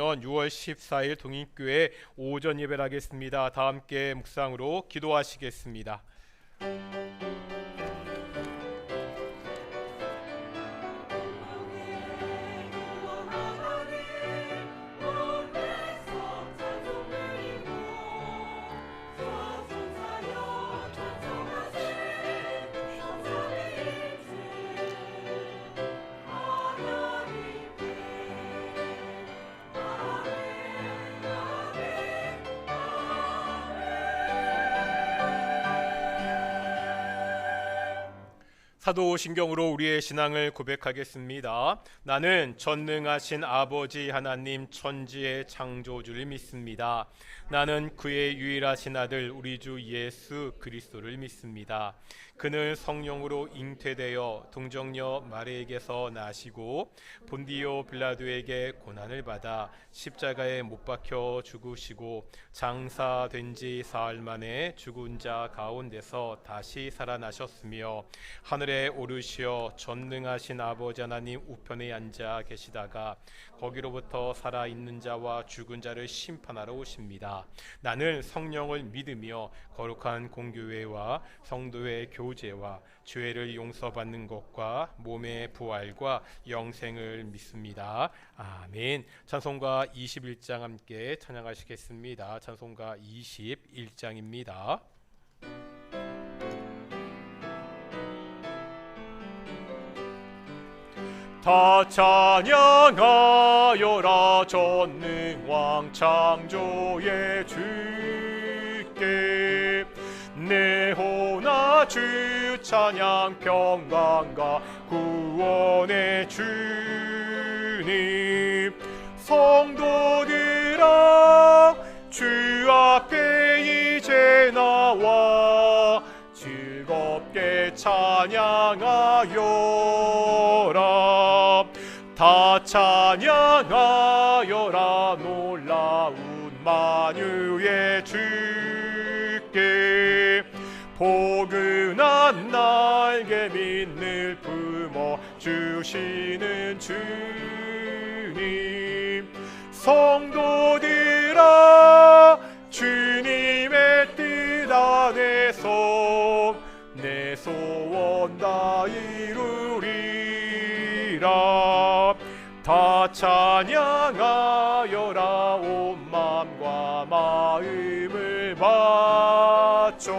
6월 14일 동인교회 오전 예배를 하겠습니다. 다 함께 묵상으로 기도하시겠습니다. 사도신경으로 우리의 신앙을 고백하겠습니다. 나는 전능하신 아버지 하나님 천지의 창조주를 믿습니다. 나는 그의 유일하신 아들 우리 주 예수 그리스도를 믿습니다. 그는 성령으로 잉태되어 동정녀 마리에게서 나시고 본디오 빌라도에게 고난을 받아 십자가에 못 박혀 죽으시고 장사된 지 사흘 만에 죽은 자 가운데서 다시 살아나셨으며 하늘에 오르시어 전능하신 아버지 하나님 우편에 앉아 계시다가 거기로부터 살아있는 자와 죽은 자를 심판하러 오십니다. 나는 성령을 믿으며 거룩한 공교회와 성도의 교제와 죄를 용서받는 것과 몸의 부활과 영생을 믿습니다. 아멘. 찬송가 21장 함께 찬양하시겠습니다. 찬송가 21장입니다. 다 찬양하여라 전능왕 창조의 주께 내 호나 주 찬양 평강과 구원의 주님 성도들아 주 앞에 이제 나와 즐겁게 찬양하여라 다 찬양하여라 놀라운 만유의 주께 포근한 날개 밑을 품어 주시는 주님 성도들아 주님의 뜻 안에서 내 소원 다 이루리라 다 찬양하여라 온 맘과 마음을 바쳐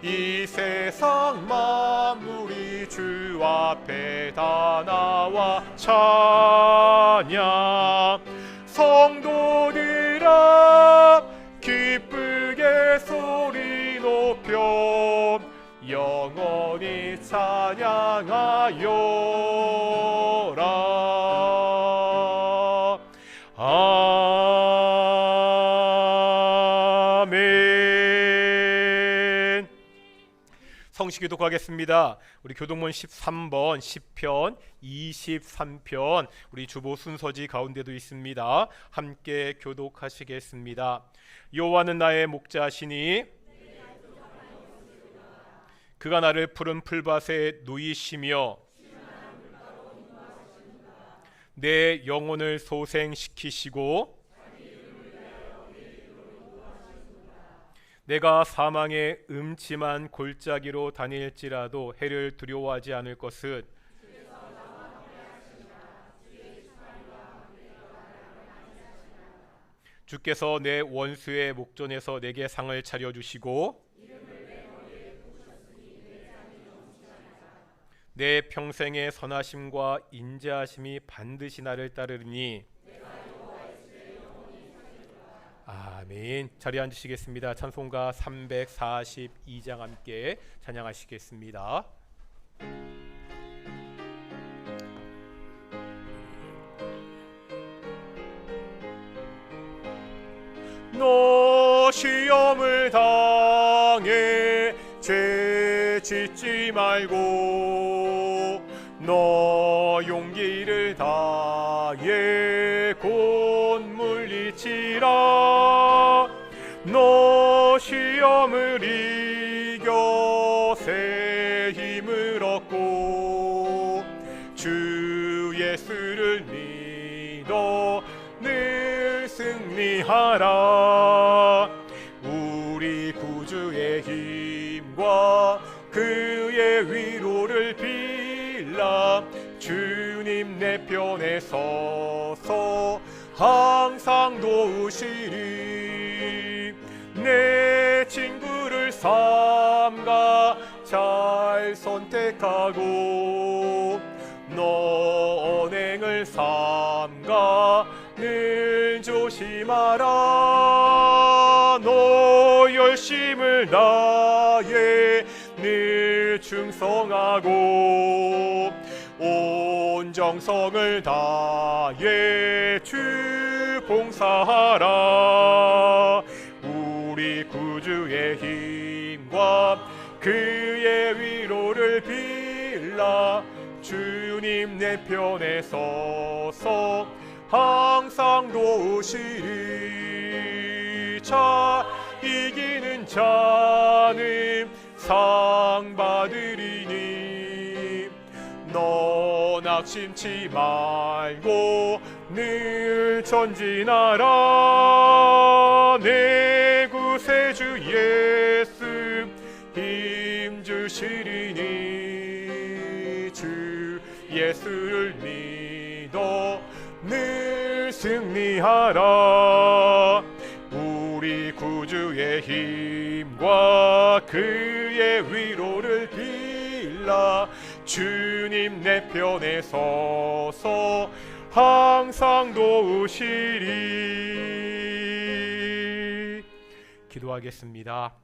이 세상 만물이 주 앞에 다 나와 찬양 성도들아 기쁘게 소리 높여 영원히 찬양하여라 아멘. 성시 기도하겠습니다. 우리 교동문 13번 10편 23편 우리 주보 순서지 가운데도 있습니다. 함께 교독하시겠습니다. 여호와는 나의 목자시니 그가 나를 푸른 풀밭에 누이시며 내 영혼을 소생시키시고 내가 사망의 음침한 골짜기로 다닐지라도 해를 두려워하지 않을 것은 주께서 내 원수의 목전에서 내게 상을 차려주시고 내 평생의 선하심과 인자하심이 반드시 나를 따르니 아멘. 자리에 앉으시겠습니다. 찬송가 342장 함께 찬양하시겠습니다. 너 시험을 당해 죄 짓지 말고 너 용기를 다해 곧 물리치라 너 시험을 이겨 새 힘을 얻고 주 예수를 믿어 늘 승리하라. 우리 구주의 힘과 그의 위로를 빌라. 주님 내 편에 서서 항상 도우시리. 내 친구를 삼가 잘 선택하고 너 언행을 삼가 늘 조심하라. 너 열심을 다해 늘 충성하고 온 정성을 다해 주 봉사하라. 우리 구주의 힘과 그의 위로를 빌라. 주님 내 편에 서서 항상 도우시리. 자 이기는 자는 상 받으리니 너 낙심치 말고 늘 전진하라. 내 구세주 예수 힘 주시리니 주 예수를 믿어 늘 승리하라. 우리 구주의 힘과 그의 위로를 빌라. 주님 내 편에 서서 항상 도우시리. 기도하겠습니다.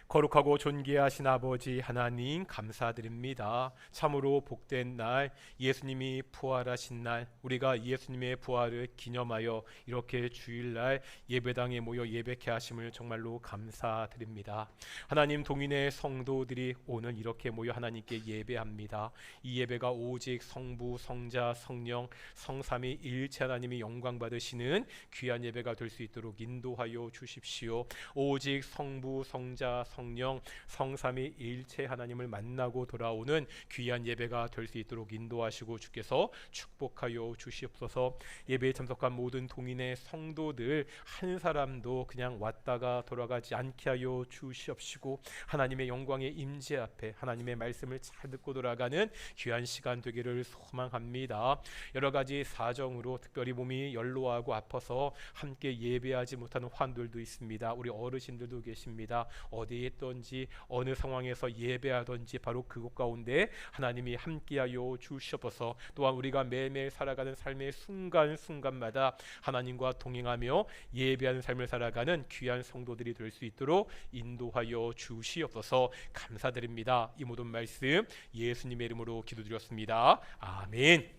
거룩하고 존귀하신 아버지 하나님 감사드립니다. 참으로 복된 날, 예수님이 부활하신 날, 우리가 예수님의 부활을 기념하여 이렇게 주일날 예배당에 모여 예배케 하심을 정말로 감사드립니다. 하나님, 동인의 성도들이 오늘 이렇게 모여 하나님께 예배합니다. 이 예배가 오직 성부, 성자, 성령, 성삼위 일체 하나님이 영광 받으시는 귀한 예배가 될 수 있도록 인도하여 주십시오. 오직 성부, 성자, 성령, 성삼위 일체 하나님을 만나고 돌아오는 귀한 예배가 될 수 있도록 인도하시고 주께서 축복하여 주시옵소서. 예배에 참석한 모든 동인의 성도들 한 사람도 그냥 왔다가 돌아가지 않게 하여 주시옵시고 하나님의 영광의 임재 앞에 하나님의 말씀을 잘 듣고 돌아가는 귀한 시간 되기를 소망합니다. 여러 가지 사정으로 특별히 몸이 연로하고 아파서 함께 예배하지 못하는 환들도 있습니다. 우리 어르신들도 계십니다. 어디에 있던지 어느 상황에서 예배하던지 바로 그곳 가운데 하나님이 함께하여 주시옵소서. 또한 우리가 매일매일 살아가는 삶의 순간순간마다 하나님과 동행하며 예배하는 삶을 살아가는 귀한 성도들이 될 수 있도록 인도하여 주시옵소서. 감사드립니다. 이 모든 말씀 예수님의 이름으로 기도드렸습니다. 아멘.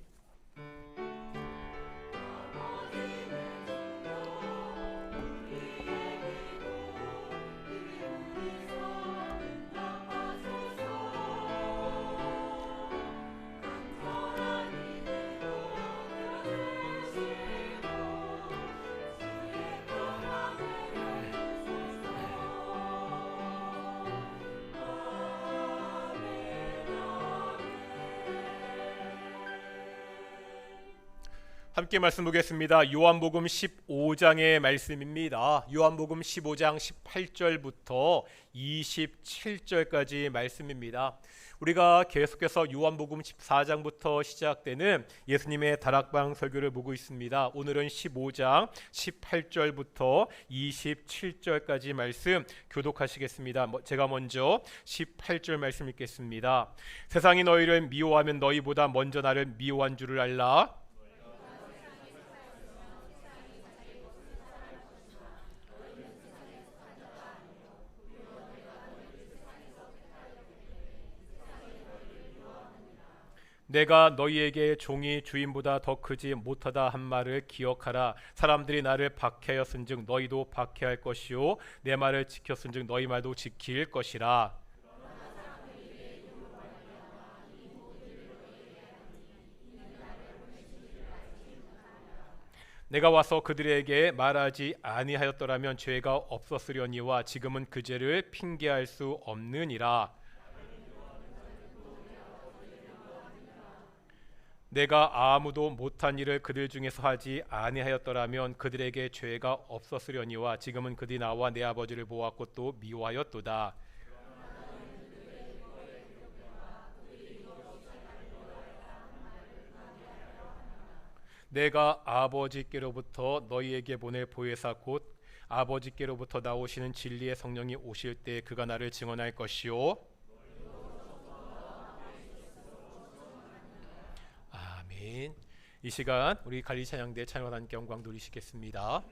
함께 말씀 보겠습니다. 요한복음 15장의 말씀입니다. 요한복음 15장 18절부터 27절까지 말씀입니다. 우리가 계속해서 요한복음 14장부터 시작되는 예수님의 다락방 설교를 보고 있습니다. 오늘은 15장 18절부터 27절까지 말씀 교독하시겠습니다. 제가 먼저 18절 말씀 읽겠습니다. 세상이 너희를 미워하면 너희보다 먼저 나를 미워한 줄을 알라. 내가 너희에게 종이 주인보다 더 크지 못하다 한 말을 기억하라. 사람들이 나를 박해하였은즉 너희도 박해할 것이요 내 말을 지켰은즉 너희 말도 지킬 것이라. 내가 와서 그들에게 말하지 아니하였더라면 죄가 없었으려니와 지금은 그 죄를 핑계할 수 없느니라. 내가 아무도 못한 일을 그들 중에서 하지 아니하였더라면 그들에게 죄가 없었으려니와 지금은 그들이 나와 내 아버지를 보았고 또 미워하였도다. 내가 아버지께로부터 너희에게 보낼 보혜사 곧 아버지께로부터 나오시는 진리의 성령이 오실 때 그가 나를 증언할 것이요. 아멘. 이 시간 우리 갈리 찬양대 찬양과 함께 영광 돌리시겠습니다.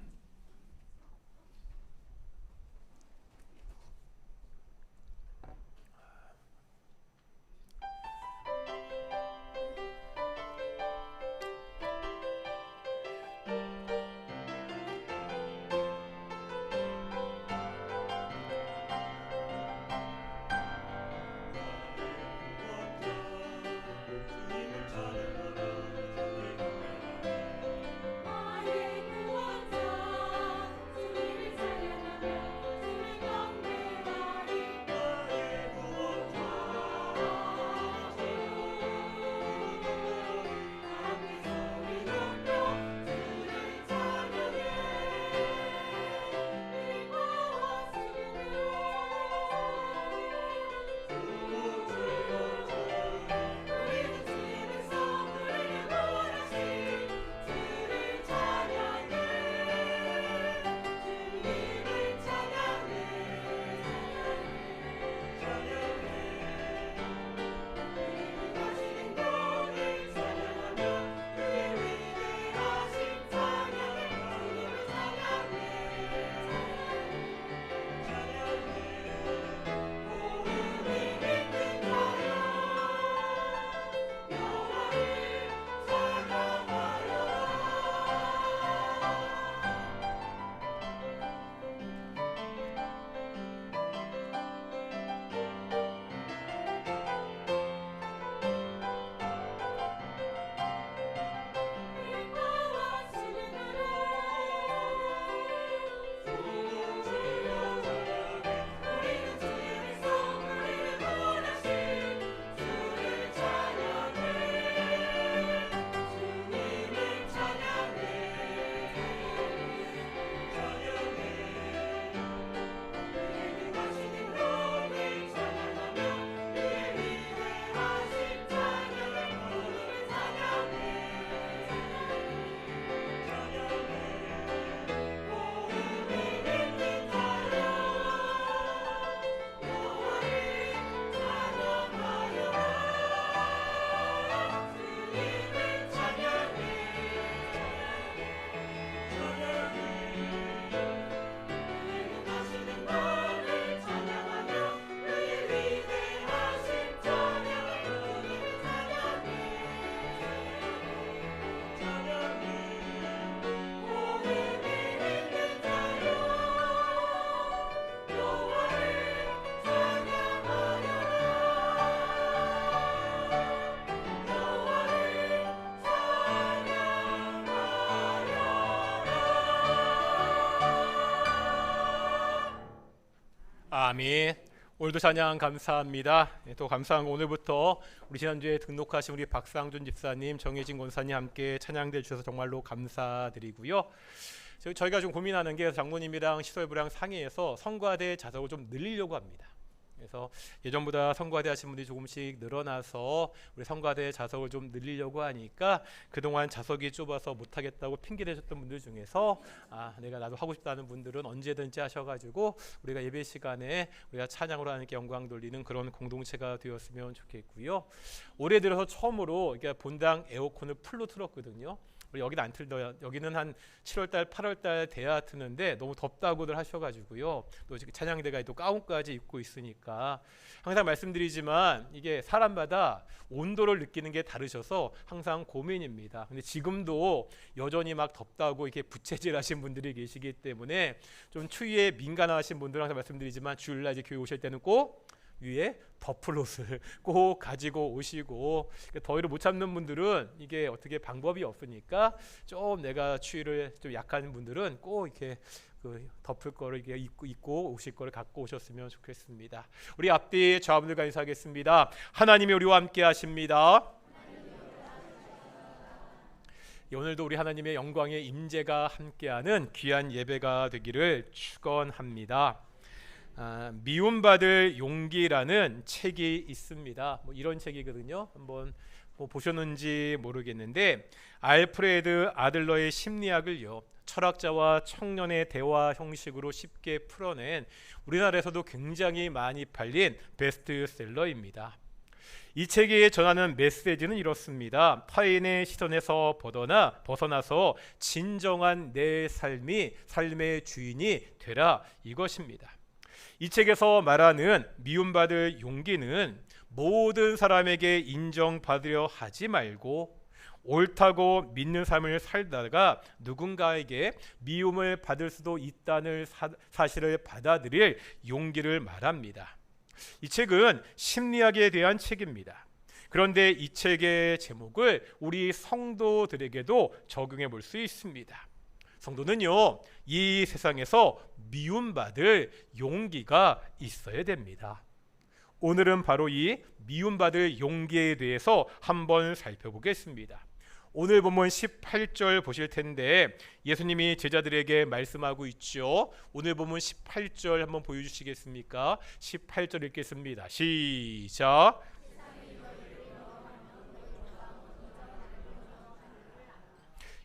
아멘. 오늘도 찬양 감사합니다. 또 감사한 거 오늘부터 우리 지난주에 등록하신 우리 박상준 집사님, 정혜진 권사님 함께 찬양대 주셔서 정말로 감사드리고요. 저희가 좀 고민하는 게 장로님이랑 시설부랑 상의해서 성과대 자석을 좀 늘리려고 합니다. 그래서 예전보다 성과대 하신 분들이 조금씩 늘어나서 우리 성과대 자석을 좀 늘리려고 하니까 그동안 자석이 좁아서 못하겠다고 핑계대셨던 분들 중에서 나도 하고 싶다는 분들은 언제든지 하셔가지고 우리가 예배 시간에 우리가 찬양으로 하나님께 영광 돌리는 그런 공동체가 되었으면 좋겠고요. 올해 들어서 처음으로 본당 에어컨을 풀로 틀었거든요. 우리 여기는 안 틀어요. 여기는 한 7월달, 8월달 돼야 트는데 너무 덥다고들 하셔가지고요. 또 찬양대가 또 가운까지 입고 있으니까 항상 말씀드리지만 이게 사람마다 온도를 느끼는 게 다르셔서 항상 고민입니다. 근데 지금도 여전히 막 덥다고 이렇게 부채질하신 분들이 계시기 때문에 좀 추위에 민감하신 분들은 항상 말씀드리지만 주일날 이제 교회 오실 때는 꼭 위에 덮을옷을 꼭 가지고 오시고, 더위를 못 참는 분들은 이게 어떻게 방법이 없으니까 좀 내가 추위를 좀 약한 분들은 꼭 이렇게 덮을 거를 이렇게 입고 오실 거를 갖고 오셨으면 좋겠습니다. 우리 앞뒤 좌우들과 인사하겠습니다. 하나님이 우리와 함께 하십니다. 오늘도 우리 하나님의 영광의 임재가 함께하는 귀한 예배가 되기를 축원합니다. 미움받을 용기라는 책이 있습니다. 이런 책이거든요. 한번 보셨는지 모르겠는데 알프레드 아들러의 심리학을요, 철학자와 청년의 대화 형식으로 쉽게 풀어낸 우리나라에서도 굉장히 많이 팔린 베스트셀러입니다. 이 책이 전하는 메시지는 이렇습니다. 타인의 시선에서 벗어나서 진정한 내 삶의 주인이 되라, 이것입니다. 이 책에서 말하는 미움받을 용기는 모든 사람에게 인정받으려 하지 말고 옳다고 믿는 삶을 살다가 누군가에게 미움을 받을 수도 있다는 사실을 받아들일 용기를 말합니다. 이 책은 심리학에 대한 책입니다. 그런데 이 책의 제목을 우리 성도들에게도 적용해 볼 수 있습니다. 성도는요, 이 세상에서 미움받을 용기가 있어야 됩니다. 오늘은 바로 이 미움받을 용기에 대해서 한번 살펴보겠습니다. 오늘 본문 18절 보실 텐데 예수님이 제자들에게 말씀하고 있죠. 오늘 본문 18절 한번 보여주시겠습니까? 18절 읽겠습니다. 시작.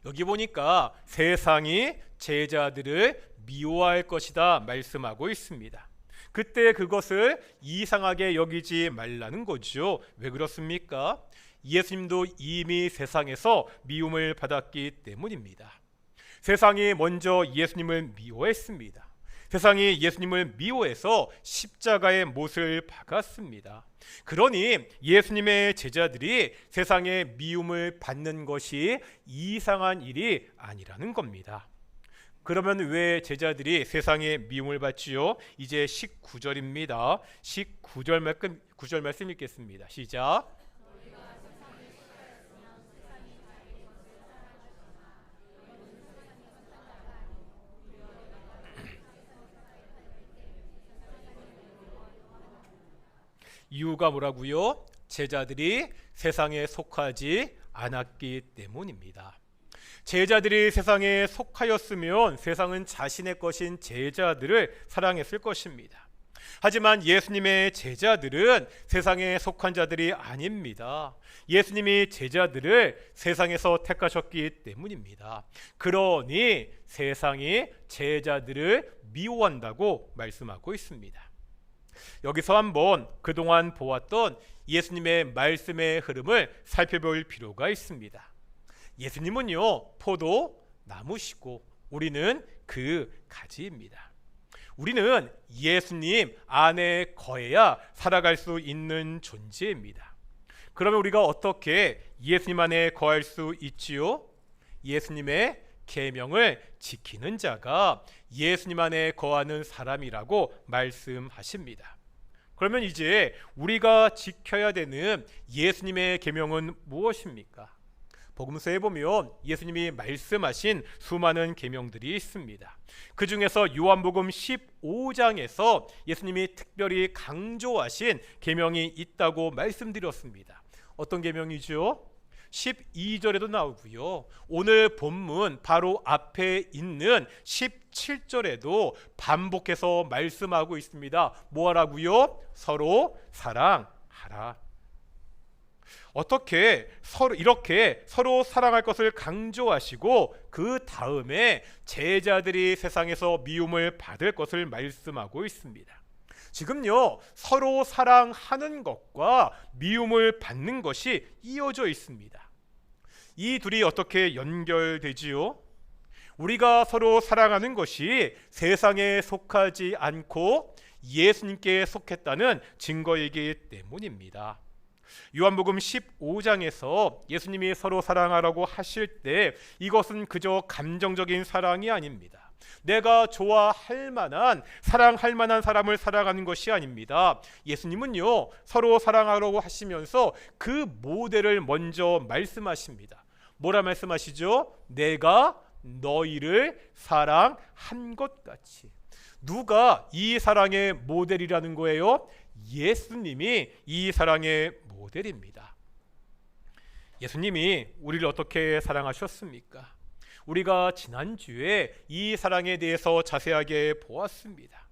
여기 보니까 세상이 제자들을 미워할 것이다 말씀하고 있습니다. 그때 그것을 이상하게 여기지 말라는 거죠. 왜 그렇습니까? 예수님도 이미 세상에서 미움을 받았기 때문입니다. 세상이 먼저 예수님을 미워했습니다. 세상이 예수님을 미워해서 십자가의 못을 박았습니다. 그러니 예수님의 제자들이 세상의 미움을 받는 것이 이상한 일이 아니라는 겁니다. 그러면 왜 제자들이 세상의 미움을 받지요? 이제 19절입니다. 19절 말씀 읽겠습니다. 시작. 이유가 뭐라고요? 제자들이 세상에 속하지 않았기 때문입니다. 제자들이 세상에 속하였으면 세상은 자신의 것인 제자들을 사랑했을 것입니다. 하지만 예수님의 제자들은 세상에 속한 자들이 아닙니다. 예수님이 제자들을 세상에서 택하셨기 때문입니다. 그러니 세상이 제자들을 미워한다고 말씀하고 있습니다. 여기서 한번 그동안 보았던 예수님의 말씀의 흐름을 살펴볼 필요가 있습니다. 예수님은요, 포도나무시고 우리는 그 가지입니다. 우리는 예수님 안에 거해야 살아갈 수 있는 존재입니다. 그러면 우리가 어떻게 예수님 안에 거할 수 있지요? 예수님의 계명을 지키는 자가 예수님 안에 거하는 사람이라고 말씀하십니다. 그러면 이제 우리가 지켜야 되는 예수님의 계명은 무엇입니까? 복음서에 보면 예수님이 말씀하신 수많은 계명들이 있습니다. 그 중에서 요한복음 15장에서 예수님이 특별히 강조하신 계명이 있다고 말씀드렸습니다. 어떤 계명이죠? 12절에도 나오고요. 오늘 본문 바로 앞에 있는 17절에도 반복해서 말씀하고 있습니다. 뭐 하라고요? 서로 사랑하라. 어떻게 이렇게 서로 사랑할 것을 강조하시고 그 다음에 제자들이 세상에서 미움을 받을 것을 말씀하고 있습니다. 지금요, 서로 사랑하는 것과 미움을 받는 것이 이어져 있습니다. 이 둘이 어떻게 연결되지요? 우리가 서로 사랑하는 것이 세상에 속하지 않고 예수님께 속했다는 증거이기 때문입니다. 요한복음 15장에서 예수님이 서로 사랑하라고 하실 때 이것은 그저 감정적인 사랑이 아닙니다. 내가 좋아할 만한, 사랑할 만한 사람을 사랑하는 것이 아닙니다. 예수님은요, 서로 사랑하라고 하시면서 그 모델을 먼저 말씀하십니다. 뭐라 말씀하시죠? 내가 너희를 사랑한 것 같이. 누가 이 사랑의 모델이라는 거예요? 예수님이 이 사랑의 모델입니다. 예수님이 우리를 어떻게 사랑하셨습니까? 우리가 지난주에 이 사랑에 대해서 자세하게 보았습니다.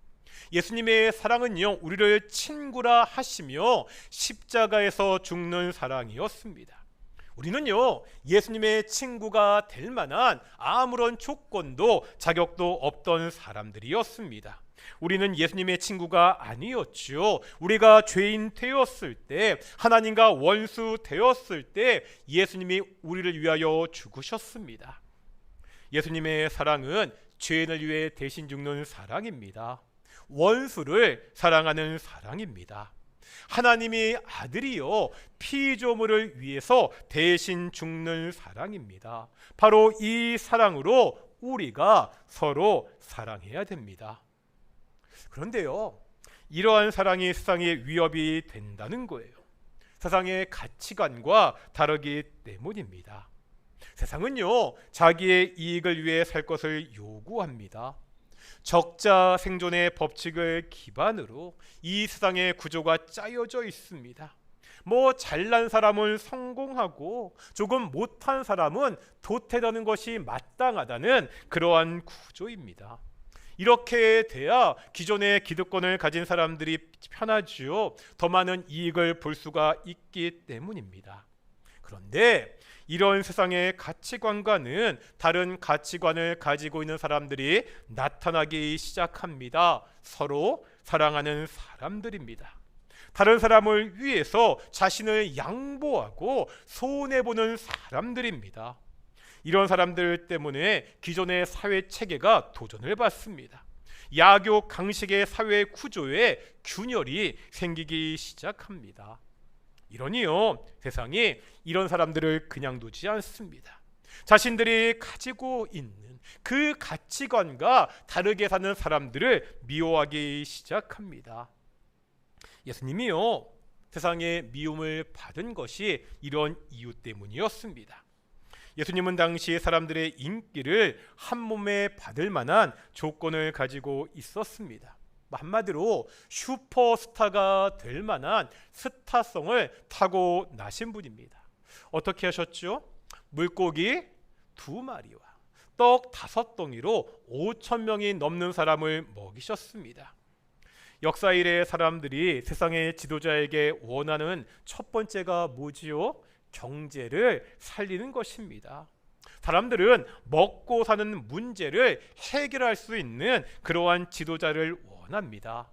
예수님의 사랑은요, 우리를 친구라 하시며 십자가에서 죽는 사랑이었습니다. 우리는요, 예수님의 친구가 될 만한 아무런 조건도 자격도 없던 사람들이었습니다. 우리는 예수님의 친구가 아니었죠. 우리가 죄인 되었을 때, 하나님과 원수 되었을 때 예수님이 우리를 위하여 죽으셨습니다. 예수님의 사랑은 죄인을 위해 대신 죽는 사랑입니다. 원수를 사랑하는 사랑입니다. 하나님이 아들이요 피조물을 위해서 대신 죽는 사랑입니다. 바로 이 사랑으로 우리가 서로 사랑해야 됩니다. 그런데요, 이러한 사랑이 세상에 위협이 된다는 거예요. 세상의 가치관과 다르기 때문입니다. 세상은요, 자기의 이익을 위해 살 것을 요구합니다. 적자 생존의 법칙을 기반으로 이 세상의 구조가 짜여져 있습니다. 잘난 사람은 성공하고 조금 못한 사람은 도태되는 것이 마땅하다는 그러한 구조입니다. 이렇게 돼야 기존의 기득권을 가진 사람들이 편하지요. 더 많은 이익을 볼 수가 있기 때문입니다. 그런데 이런 세상의 가치관과는 다른 가치관을 가지고 있는 사람들이 나타나기 시작합니다. 서로 사랑하는 사람들입니다. 다른 사람을 위해서 자신을 양보하고 손해보는 사람들입니다. 이런 사람들 때문에 기존의 사회 체계가 도전을 받습니다. 야교 강식의 사회 구조에 균열이 생기기 시작합니다. 이러니요, 세상이 이런 사람들을 그냥 두지 않습니다. 자신들이 가지고 있는 그 가치관과 다르게 사는 사람들을 미워하기 시작합니다. 예수님이요, 세상에 미움을 받은 것이 이런 이유 때문이었습니다. 예수님은 당시 사람들의 인기를 한 몸에 받을 만한 조건을 가지고 있었습니다. 한마디로 슈퍼스타가 될 만한 스타성을 타고나신 분입니다. 어떻게 하셨죠? 물고기 2마리와 떡 5덩이로 5,000명이 넘는 사람을 먹이셨습니다. 역사 이래 사람들이 세상의 지도자에게 원하는 첫 번째가 뭐지요? 경제를 살리는 것입니다. 사람들은 먹고 사는 문제를 해결할 수 있는 그러한 지도자를 원합니다.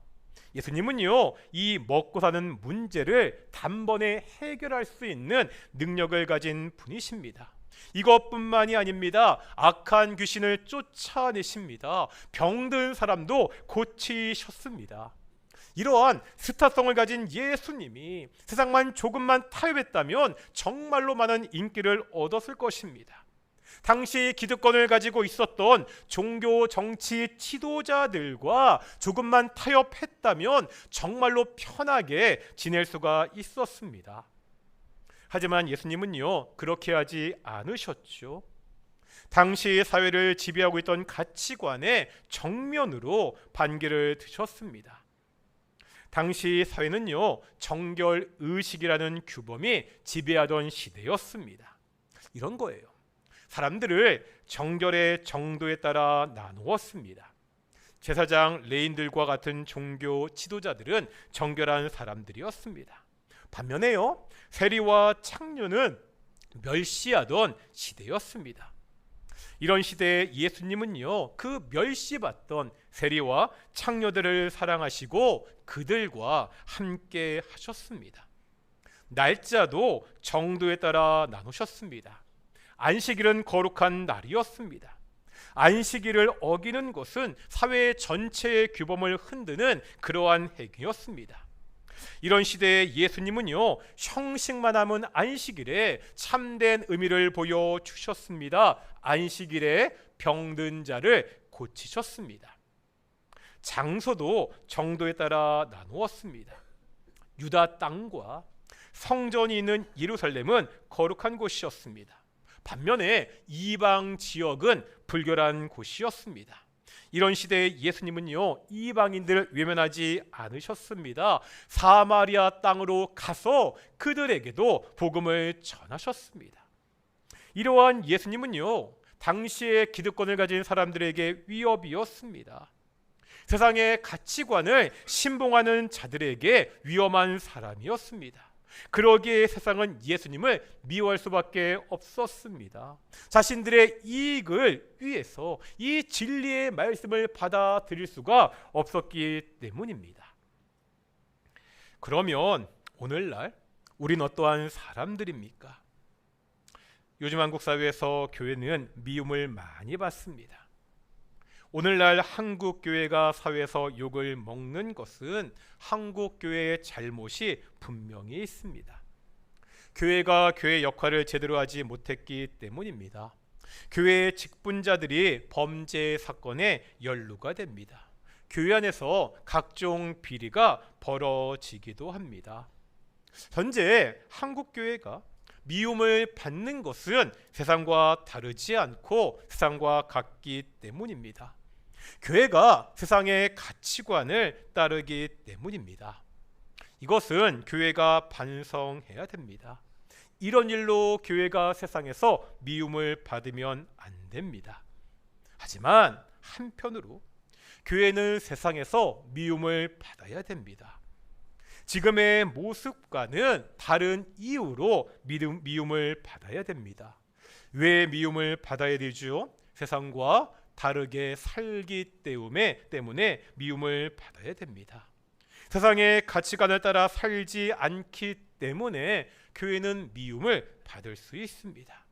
예수님은요, 이 먹고 사는 문제를 단번에 해결할 수 있는 능력을 가진 분이십니다. 이것뿐만이 아닙니다. 악한 귀신을 쫓아내십니다. 병든 사람도 고치셨습니다. 이러한 스타성을 가진 예수님이 세상만 조금만 타협했다면 정말로 많은 인기를 얻었을 것입니다. 당시 기득권을 가지고 있었던 종교 정치 지도자들과 조금만 타협했다면 정말로 편하게 지낼 수가 있었습니다. 하지만 예수님은요, 그렇게 하지 않으셨죠. 당시 사회를 지배하고 있던 가치관의 정면으로 반기를 드셨습니다. 당시 사회는요, 정결의식이라는 규범이 지배하던 시대였습니다. 이런 거예요. 사람들을 정결의 정도에 따라 나누었습니다. 제사장 레인들과 같은 종교 지도자들은 정결한 사람들이었습니다. 반면에요, 세리와 창녀는 멸시하던 시대였습니다. 이런 시대에 예수님은요, 그 멸시받던 세리와 창녀들을 사랑하시고 그들과 함께 하셨습니다. 날짜도 정도에 따라 나누셨습니다. 안식일은 거룩한 날이었습니다. 안식일을 어기는 것은 사회 전체의 규범을 흔드는 그러한 행위였습니다. 이런 시대에 예수님은요, 형식만 남은 안식일에 참된 의미를 보여주셨습니다. 안식일에 병든 자를 고치셨습니다. 장소도 정도에 따라 나누었습니다. 유다 땅과 성전이 있는 예루살렘은 거룩한 곳이었습니다. 반면에 이방 지역은 불결한 곳이었습니다. 이런 시대에 예수님은요, 이방인들을 외면하지 않으셨습니다. 사마리아 땅으로 가서 그들에게도 복음을 전하셨습니다. 이러한 예수님은요, 당시의 기득권을 가진 사람들에게 위협이었습니다. 세상의 가치관을 신봉하는 자들에게 위험한 사람이었습니다. 그러기에 세상은 예수님을 미워할 수밖에 없었습니다. 자신들의 이익을 위해서 이 진리의 말씀을 받아들일 수가 없었기 때문입니다. 그러면 오늘날 우린 어떠한 사람들입니까? 요즘 한국 사회에서 교회는 미움을 많이 받습니다. 오늘날 한국 교회가 사회에서 욕을 먹는 것은 한국 교회의 잘못이 분명히 있습니다. 교회가 교회 역할을 제대로 하지 못했기 때문입니다. 교회의 직분자들이 범죄 사건에 연루가 됩니다. 교회 안에서 각종 비리가 벌어지기도 합니다. 현재 한국 교회가 미움을 받는 것은 세상과 다르지 않고 세상과 같기 때문입니다. 교회가 세상의 가치관을 따르기 때문입니다. 이것은 교회가 반성해야 됩니다. 이런 일로 교회가 세상에서 미움을 받으면 안 됩니다. 하지만 한편으로 교회는 세상에서 미움을 받아야 됩니다. 지금의 모습과는 다른 이유로 미움을 받아야 됩니다. 왜 미움을 받아야 되죠? 세상과 다르게 살기 때문에 미움을 받아야 됩니다. 세상의 가치관을 따라 살지 않기 때문에 교회는 미움을 받을 수 있습니다.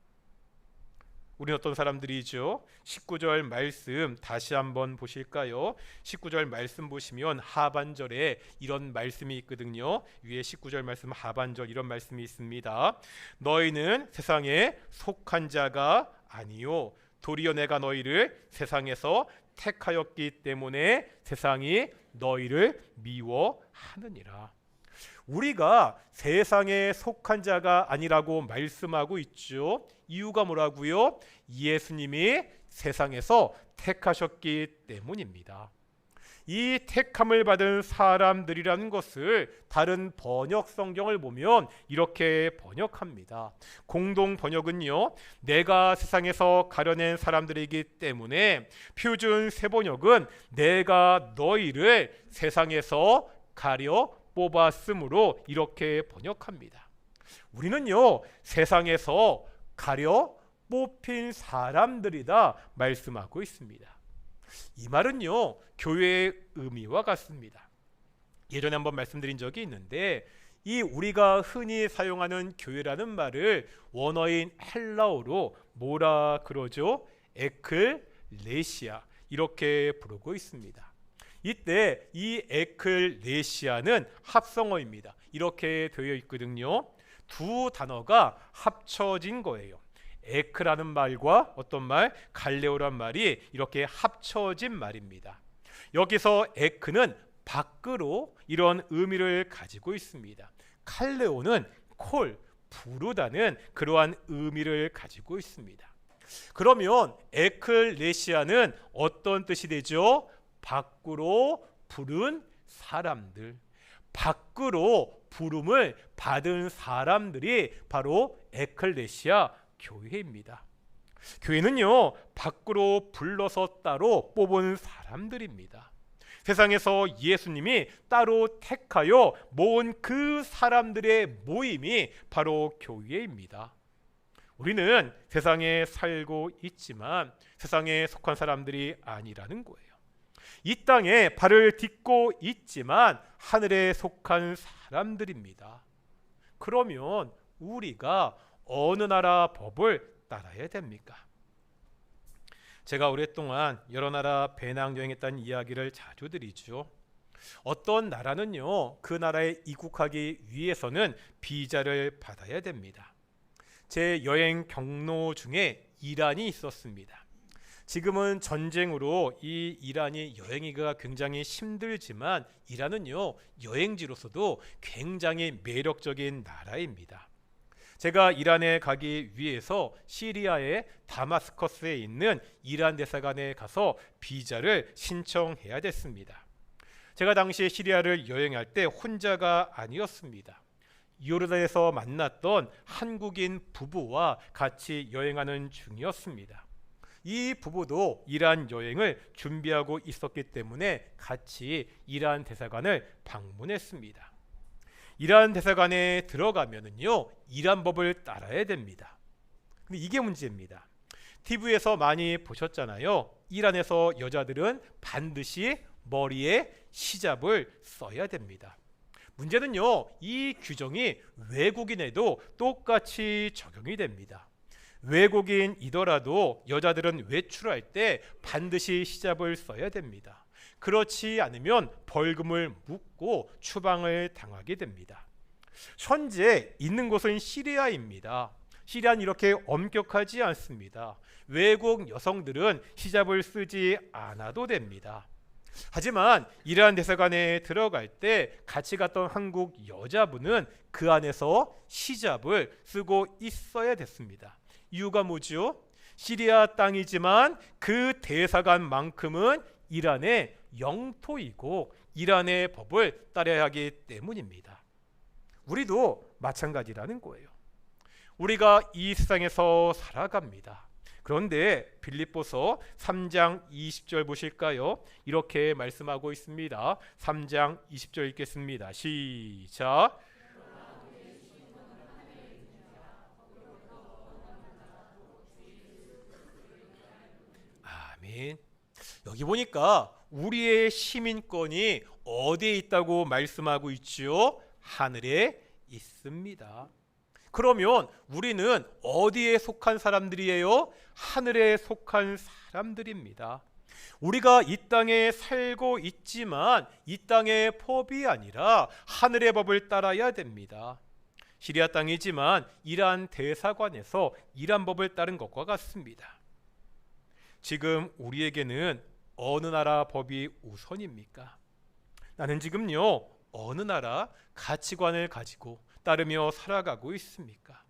우리는 어떤 사람들이죠? 19절 말씀 다시 한번 보실까요? 19절 말씀 보시면 하반절에 이런 말씀이 있거든요. 위에 19절 말씀 하반절 이런 말씀이 있습니다. 너희는 세상에 속한 자가 아니요 도리어 내가 너희를 세상에서 택하였기 때문에 세상이 너희를 미워하느니라. 우리가 세상에 속한 자가 아니라고 말씀하고 있죠. 이유가 뭐라고요? 예수님이 세상에서 택하셨기 때문입니다. 이 택함을 받은 사람들이라는 것을 다른 번역 성경을 보면 이렇게 번역합니다. 공동 번역은요, 내가 세상에서 가려낸 사람들이기 때문에, 표준 세번역은 내가 너희를 세상에서 가려 뽑았으므로 이렇게 번역합니다. 우리는요, 세상에서 가려 뽑힌 사람들이다 말씀하고 있습니다. 이 말은요, 교회의 의미와 같습니다. 예전에 한번 말씀드린 적이 있는데, 이 우리가 흔히 사용하는 교회라는 말을 원어인 헬라어로 뭐라 그러죠? 에클레시아, 이렇게 부르고 있습니다. 이때 이 에클레시아는 합성어입니다. 이렇게 되어 있거든요. 두 단어가 합쳐진 거예요. 에크라는 말과 어떤 말, 갈레오란 말이 이렇게 합쳐진 말입니다. 여기서 에크는 밖으로 이런 의미를 가지고 있습니다. 칼레오는 콜, 부르다는 그러한 의미를 가지고 있습니다. 그러면 에클레시아는 어떤 뜻이 되죠? 밖으로 부른 사람들, 밖으로 부름을 받은 사람들이 바로 에클레시아 교회입니다. 교회는요, 밖으로 불러서 따로 뽑은 사람들입니다. 세상에서 예수님이 따로 택하여 모은 그 사람들의 모임이 바로 교회입니다. 우리는 세상에 살고 있지만 세상에 속한 사람들이 아니라는 거예요. 이 땅에 발을 딛고 있지만 하늘에 속한 사람들입니다. 그러면 우리가 어느 나라 법을 따라야 됩니까? 제가 오랫동안 여러 나라 배낭여행했다는 이야기를 자주 드리죠. 어떤 나라는요, 그 나라에 입국하기 위해서는 비자를 받아야 됩니다. 제 여행 경로 중에 이란이 있었습니다. 지금은 전쟁으로 이 이란이 여행하기가 굉장히 힘들지만 이란은요, 여행지로서도 굉장히 매력적인 나라입니다. 제가 이란에 가기 위해서 시리아의 다마스커스에 있는 이란 대사관에 가서 비자를 신청해야 됐습니다. 제가 당시 시리아를 여행할 때 혼자가 아니었습니다. 요르단에서 만났던 한국인 부부와 같이 여행하는 중이었습니다. 이 부부도 이란 여행을 준비하고 있었기 때문에 같이 이란 대사관을 방문했습니다. 이란 대사관에 들어가면은요, 이란 법을 따라야 됩니다. 근데 이게 문제입니다. TV에서 많이 보셨잖아요. 이란에서 여자들은 반드시 머리에 히잡을 써야 됩니다. 문제는요, 이 규정이 외국인에도 똑같이 적용이 됩니다. 외국인이더라도 여자들은 외출할 때 반드시 히잡을 써야 됩니다. 그렇지 않으면 벌금을 묻고 추방을 당하게 됩니다. 현재 있는 곳은 시리아입니다. 시리아는 이렇게 엄격하지 않습니다. 외국 여성들은 히잡을 쓰지 않아도 됩니다. 하지만 이란 대사관에 들어갈 때 같이 갔던 한국 여자분은 그 안에서 히잡을 쓰고 있어야 됐습니다. 이유가 뭐죠? 시리아 땅이지만 그 대사관만큼은 이란의 영토이고 이란의 법을 따라야 하기 때문입니다. 우리도 마찬가지라는 거예요. 우리가 이 세상에서 살아갑니다. 그런데 빌립보서 3장 20절 보실까요? 이렇게 말씀하고 있습니다. 3장 20절 읽겠습니다. 시작. 아멘. 여기 보니까 우리의 시민권이 어디에 있다고 말씀하고 있죠? 하늘에 있습니다. 그러면 우리는 어디에 속한 사람들이에요? 하늘에 속한 사람들입니다. 우리가 이 땅에 살고 있지만 이 땅의 법이 아니라 하늘의 법을 따라야 됩니다. 시리아 땅이지만 이란 대사관에서 이란 법을 따른 것과 같습니다. 지금 우리에게는 어느 나라 법이 우선입니까? 나는 지금요, 어느 나라 가치관을 가지고 따르며 살아가고 있습니까?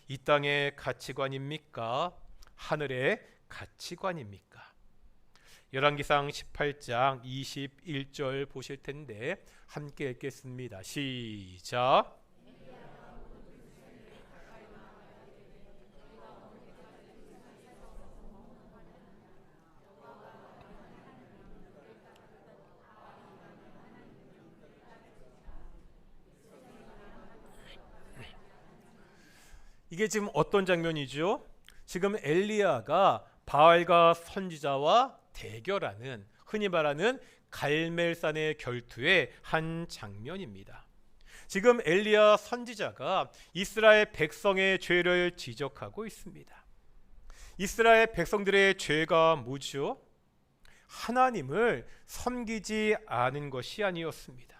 이 땅의 가치관입니까? 하늘의 가치관입니까? 열왕기상 18장 21절 보실 텐데 함께 읽겠습니다. 시작. 이게 지금 어떤 장면이죠? 지금 엘리야가 바알과 선지자와 대결하는, 흔히 말하는 갈멜산의 결투의 한 장면입니다. 지금 엘리야 선지자가 이스라엘 백성의 죄를 지적하고 있습니다. 이스라엘 백성들의 죄가 뭐죠? 하나님을 섬기지 않은 것이 아니었습니다.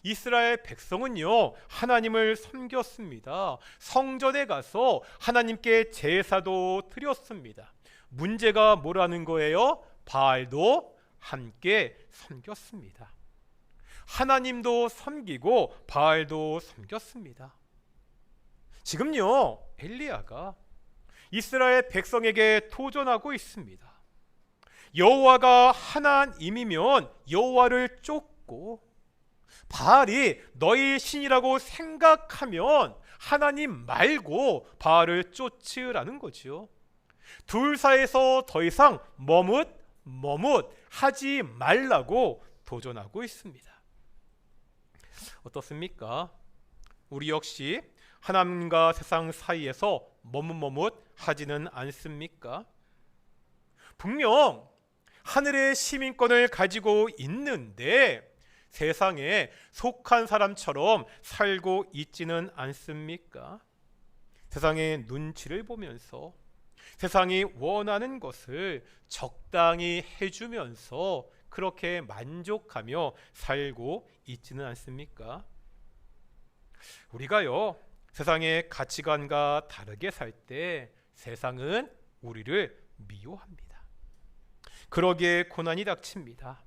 이스라엘 백성은요, 하나님을 섬겼습니다. 성전에 가서 하나님께 제사도 드렸습니다. 문제가 뭐라는 거예요? 바알도 함께 섬겼습니다. 하나님도 섬기고 바알도 섬겼습니다. 지금요, 엘리야가 이스라엘 백성에게 도전하고 있습니다. 여호와가 하나님이면 여호와를 쫓고, 바알이 너희 신이라고 생각하면 하나님 말고 바알을 쫓으라는 거죠. 둘 사이에서 더 이상 머뭇 하지 말라고 도전하고 있습니다. 어떻습니까? 우리 역시 하나님과 세상 사이에서 머뭇 하지는 않습니까? 분명 하늘의 시민권을 가지고 있는데 세상에 속한 사람처럼 살고 있지는 않습니까? 세상의 눈치를 보면서 세상이 원하는 것을 적당히 해주면서 그렇게 만족하며 살고 있지는 않습니까? 우리가요, 세상의 가치관과 다르게 살 때 세상은 우리를 미워합니다. 그러기에 고난이 닥칩니다.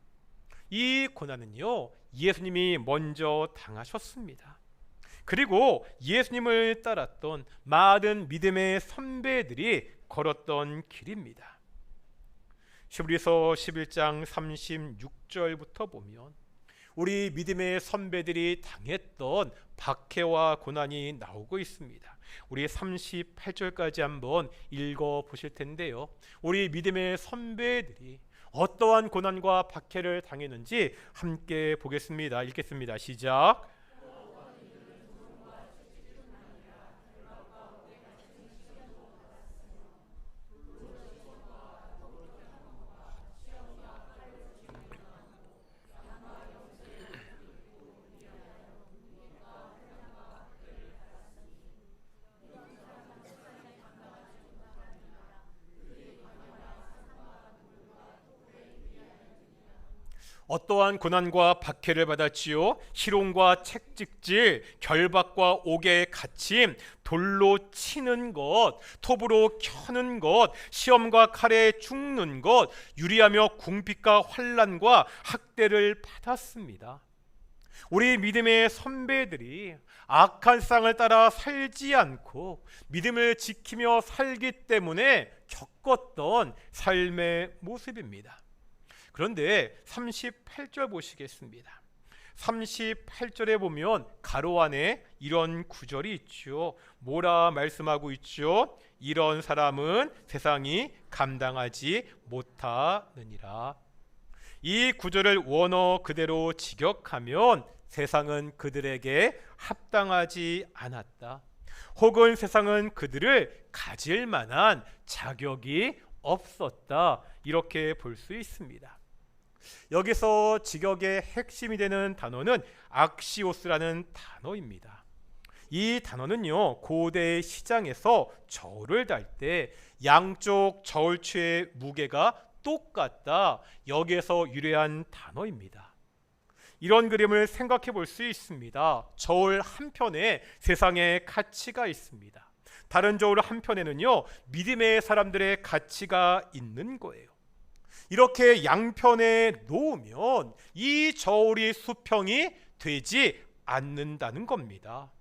이 고난은요, 예수님이 먼저 당하셨습니다. 그리고 예수님을 따랐던 많은 믿음의 선배들이 걸었던 길입니다. 히브리서 11장 36절부터 보면 우리 믿음의 선배들이 당했던 박해와 고난이 나오고 있습니다. 우리 38절까지 한번 읽어 보실 텐데요, 우리 믿음의 선배들이 어떠한 고난과 박해를 당했는지 함께 보겠습니다. 읽겠습니다. 시작. 어떠한 고난과 박해를 받았지요? 희롱과 채찍질, 결박과 옥에 갇힘, 돌로 치는 것, 톱으로 켜는 것, 시험과 칼에 죽는 것, 유리하며 궁핍과 환난과 학대를 받았습니다. 우리 믿음의 선배들이 악한 세상을 따라 살지 않고 믿음을 지키며 살기 때문에 겪었던 삶의 모습입니다. 그런데 38절 보시겠습니다. 38절에 보면 가로 안에 이런 구절이 있죠. 뭐라 말씀하고 있죠? 이런 사람은 세상이 감당하지 못하느니라. 이 구절을 원어 그대로 직역하면 세상은 그들에게 합당하지 않았다, 혹은 세상은 그들을 가질 만한 자격이 없었다, 이렇게 볼 수 있습니다. 여기서 직역의 핵심이 되는 단어는 악시오스라는 단어입니다. 이 단어는요, 고대 시장에서 저울을 달 때 양쪽 저울추의 무게가 똑같다, 여기에서 유래한 단어입니다. 이런 그림을 생각해 볼 수 있습니다. 저울 한편에 세상의 가치가 있습니다. 다른 저울 한편에는요, 믿음의 사람들의 가치가 있는 거예요. 이렇게 양편에 놓으면 이 저울이 수평이 되지 않는다는 겁니다.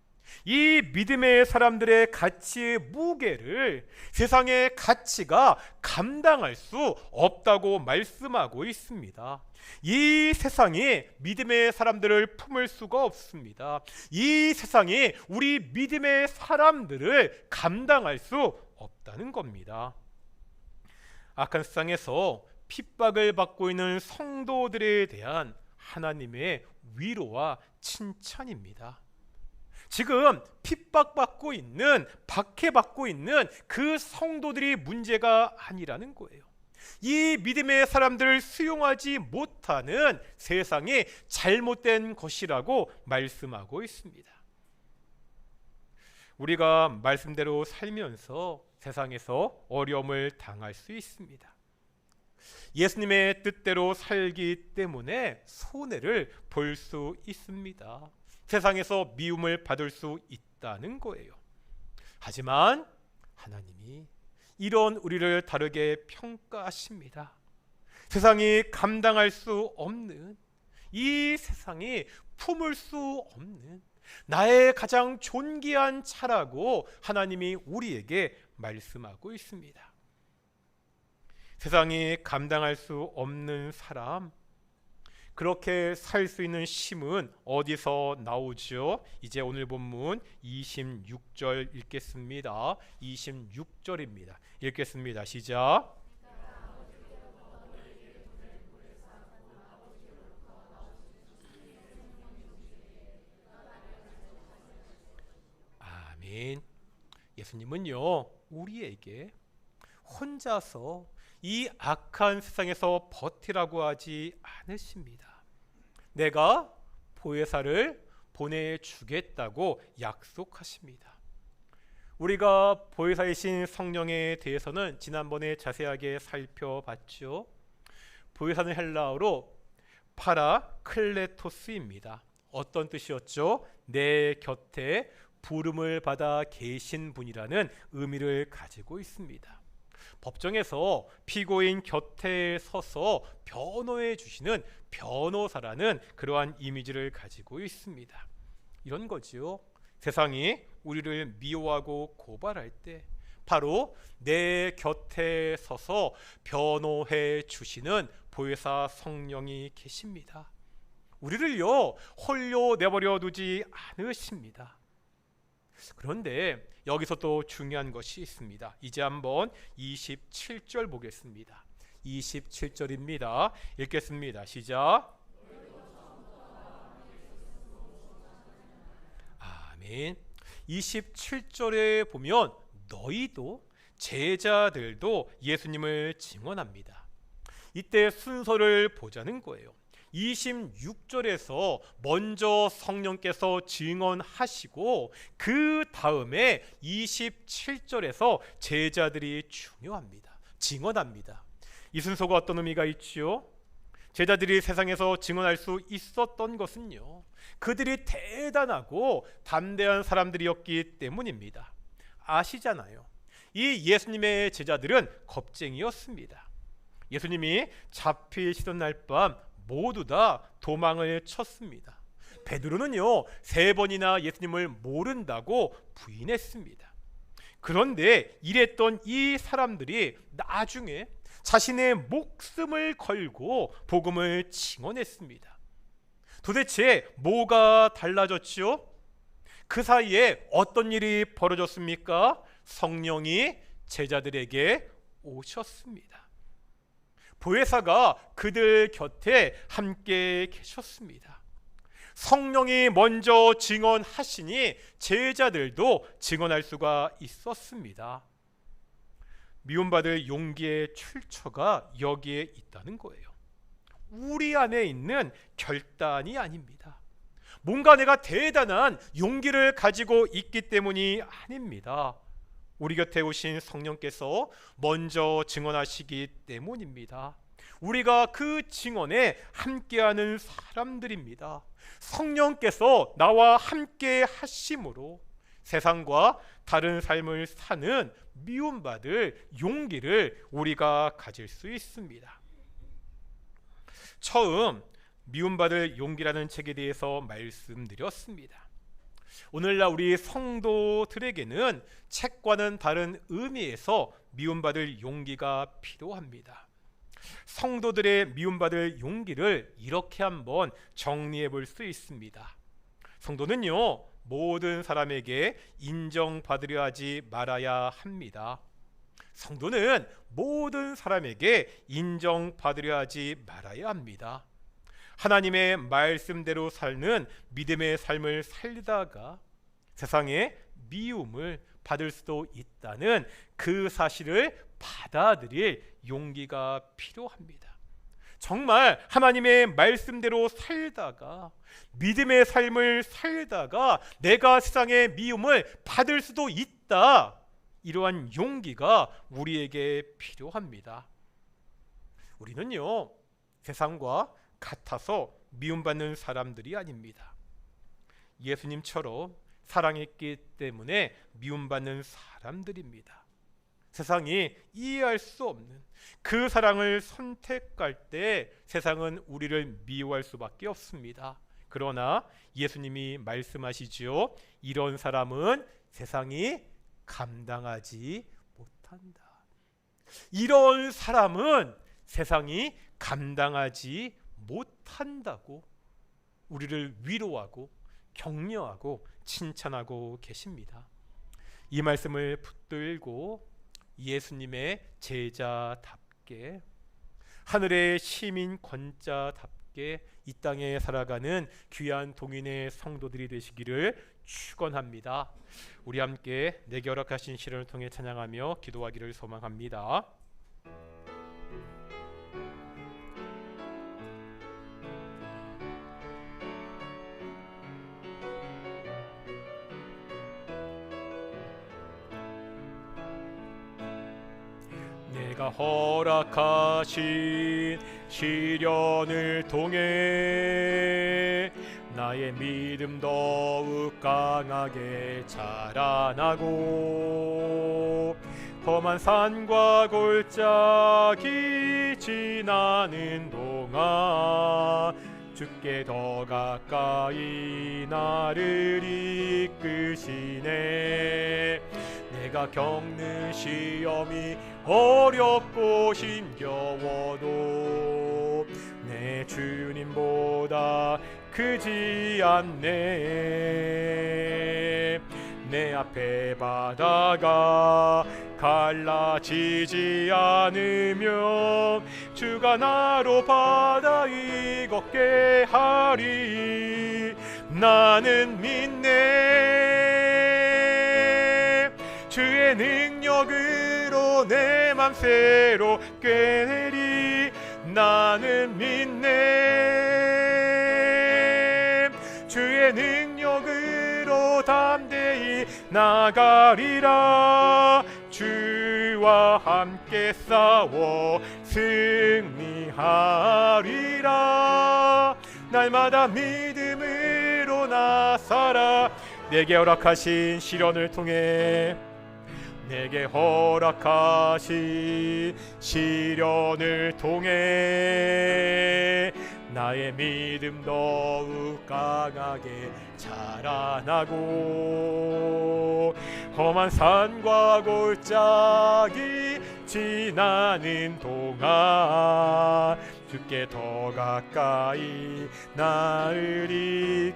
이 믿음의 사람들의 가치의 무게를 세상의 가치가 감당할 수 없다고 말씀하고 있습니다. 이 세상이 믿음의 사람들을 품을 수가 없습니다. 이 세상이 우리 믿음의 사람들을 감당할 수 없다는 겁니다. 악한 세상에서 핍박을 받고 있는 성도들에 대한 하나님의 위로와 칭찬입니다. 지금 핍박받고 있는, 박해받고 있는 그 성도들이 문제가 아니라는 거예요. 이 믿음의 사람들을 수용하지 못하는 세상이 잘못된 것이라고 말씀하고 있습니다. 우리가 말씀대로 살면서 세상에서 어려움을 당할 수 있습니다. 예수님의 뜻대로 살기 때문에 손해를 볼 수 있습니다. 세상에서 미움을 받을 수 있다는 거예요. 하지만 하나님이 이런 우리를 다르게 평가하십니다. 세상이 감당할 수 없는, 이 세상이 품을 수 없는 나의 가장 존귀한 차라고 하나님이 우리에게 말씀하고 있습니다. 세상이 감당할 수 없는 사람, 그렇게 살 수 있는 힘은 어디서 나오죠? 이제 오늘 본문 26절 읽겠습니다. 26절입니다. 읽겠습니다. 시작. 아멘. 예수님은요, 우리에게 혼자서 이 악한 세상에서 버티라고 하지 않으십니다. 내가 보혜사를 보내주겠다고 약속하십니다. 우리가 보혜사이신 성령에 대해서는 지난번에 자세하게 살펴봤죠. 보혜사는 헬라어로 파라클레토스입니다. 어떤 뜻이었죠? 내 곁에 부름을 받아 계신 분이라는 의미를 가지고 있습니다. 법정에서 피고인 곁에 서서 변호해 주시는 변호사라는 그러한 이미지를 가지고 있습니다. 이런 거지요. 세상이 우리를 미워하고 고발할 때 바로 내 곁에 서서 변호해 주시는 보혜사 성령이 계십니다. 우리를요 홀로 내버려 두지 않으십니다. 그런데 여기서 또 중요한 것이 있습니다. 이제 한번 27절 보겠습니다. 27절입니다. 읽겠습니다. 시작. 아멘. 27절에 보면 너희도 제자들도 예수님을 증언합니다. 이때 순서를 보자는 거예요. 26절에서 먼저 성령께서 증언하시고 그 다음에 27절에서 제자들이 중요합니다. 증언합니다. 이 순서가 어떤 의미가 있지요? 제자들이 세상에서 증언할 수 있었던 것은요, 그들이 대단하고 담대한 사람들이었기 때문입니다. 아시잖아요. 이 예수님의 제자들은 겁쟁이였습니다. 예수님이 잡히시던 날 밤 모두 다 도망을 쳤습니다. 베드로는요 3번이나 예수님을 모른다고 부인했습니다. 그런데 이랬던 이 사람들이 나중에 자신의 목숨을 걸고 복음을 증언했습니다. 도대체 뭐가 달라졌지요? 그 사이에 어떤 일이 벌어졌습니까? 성령이 제자들에게 오셨습니다. 보혜사가 그들 곁에 함께 계셨습니다. 성령이 먼저 증언하시니 제자들도 증언할 수가 있었습니다. 미움받을 용기의 출처가 여기에 있다는 거예요. 우리 안에 있는 결단이 아닙니다. 뭔가 내가 대단한 용기를 가지고 있기 때문이 아닙니다. 우리 곁에 오신 성령께서 먼저 증언하시기 때문입니다. 우리가 그 증언에 함께하는 사람들입니다. 성령께서 나와 함께 하심으로 세상과 다른 삶을 사는 미움받을 용기를 우리가 가질 수 있습니다. 처음 미움받을 용기라는 책에 대해서 말씀드렸습니다. 오늘날 우리 성도들에게는 책과는 다른 의미에서 미움받을 용기가 필요합니다. 성도들의 미움받을 용기를 이렇게 한번 정리해 볼 수 있습니다. 성도는요 모든 사람에게 인정받으려 하지 말아야 합니다. 성도는 모든 사람에게 인정받으려 하지 말아야 합니다. 하나님의 말씀대로 사는 믿음의 삶을 살다가 세상에 미움을 받을 수도 있다는 그 사실을 받아들일 용기가 필요합니다. 정말 하나님의 말씀대로 살다가 믿음의 삶을 살다가 내가 세상의 미움을 받을 수도 있다, 이러한 용기가 우리에게 필요합니다. 우리는요 세상과 같아서 미움받는 사람들이 아닙니다. 예수님처럼 사랑했기 때문에 미움받는 사람들입니다. 세상이 이해할 수 없는 그 사랑을 선택할 때 세상은 우리를 미워할 수밖에 없습니다. 그러나 예수님이 말씀하시지요, 이런 사람은 세상이 감당하지 못한다. 이런 사람은 세상이 감당하지 못한다고 우리를 위로하고 격려하고 칭찬하고 계십니다. 이 말씀을 붙들고 예수님의 제자답게, 하늘의 시민 권자답게 이 땅에 살아가는 귀한 동인의 성도들이 되시기를 축원합니다. 우리 함께 내게 허락하신 시련을 통해 찬양하며 기도하기를 소망합니다. 내가 허락하신 시련을 통해 나의 믿음 더욱 강하게 자라나고 험한 산과 골짜기 지나는 동안 주께 더 가까이 나를 이끄시네. 내가 겪는 시험이 어렵고 힘겨워도 내 주님보다 크지 않네. 내 앞에 바다가 갈라지지 않으며 주가 나로 바다에 걷게 하리. 나는 믿네. 주의 능력으로 내 맘 새롭게 되리. 나는 믿네. 주의 능력으로 담대히 나가리라. 주와 함께 싸워 승리하리라. 날마다 믿음으로 나서라. 내게 허락하신 시련을 통해 내게 허락하신 시련을 통해 나의 믿음 더욱 강하게 자라나고 험한 산과 골짜기 지나는 동안 주께 더 가까이 나를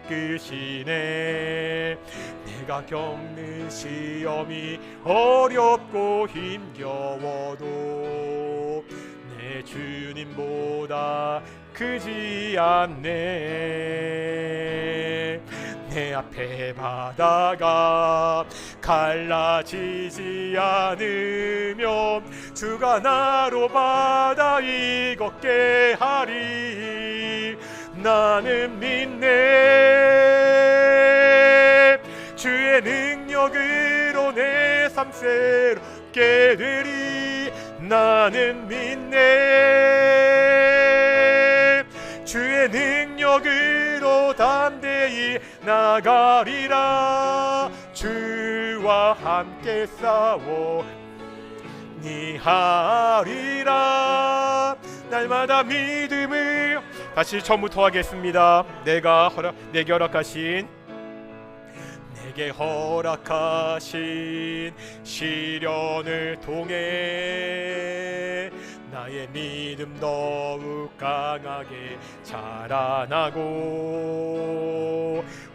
이끄시네. 내가 겪는 시험이 어렵고 힘겨워도 내 주님보다 크지 않네. 내 앞에 바다가 갈라지지 않으며 주가 나로 바다에 걷게 하리. 나는 믿네. 주의 능력으로 내 삶 새롭게 되리. 나는 믿네. 주의 능력으로 담대히 나가리라. 주와 함께 싸워 승리하리라. 날마다 믿음을 다시 처음부터 하겠습니다. 내게 허락하신 시련을 통해 나의 믿음 더욱 강하게 자라나고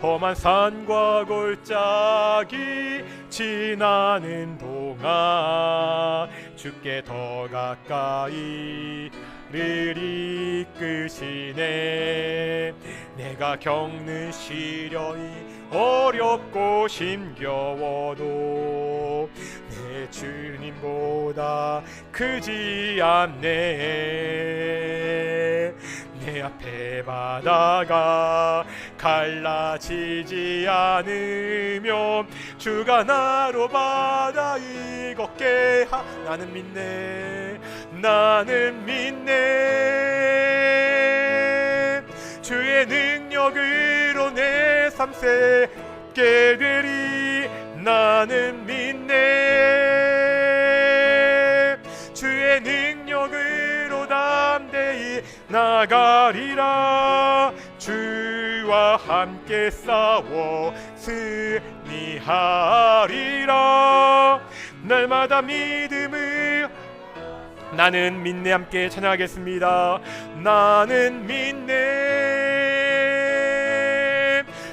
험한 산과 골짜기 지나는 동안 주께 더 가까이 를 이끄시네. 내가 겪는 시련이 어렵고 힘겨워도 내 주님보다 크지 않네. 내 앞에 바다가 갈라지지 않으며 주가 나로 바다에 걷게 나는 믿네. 나는 믿네. 주의 능력으로 내 삶 새롭게 되리. 나는 믿네. 주의 능력으로 담대히 나가리라. 주와 함께 싸워 승리하리라. 날마다 믿음을 나는 믿네. 함께 찬양하겠습니다. 나는 믿네.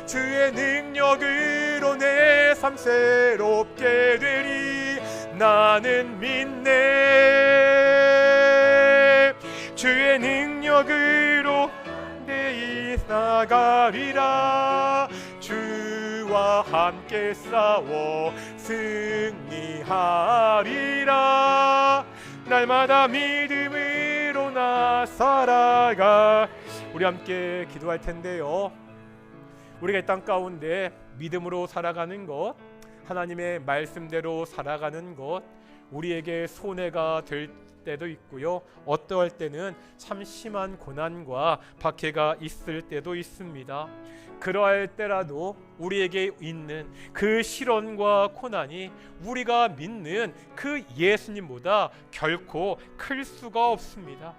주의 능력으로 내 삶 새롭게 되리. 나는 믿네. 주의 능력으로 내 나가리라. 주와 함께 싸워 승리하리라. 날마다 믿음으로 나 살아가. 우리 함께 기도할 텐데요. 우리가 이 땅 가운데 믿음으로 살아가는 것, 하나님의 말씀대로 살아가는 것, 우리에게 손해가 될 때도 있고요. 어떠할 때는 참 심한 고난과 박해가 있을 때도 있습니다. 그러할 때라도 우리에게 있는 그 시련과 고난이 우리가 믿는 그 예수님보다 결코 클 수가 없습니다.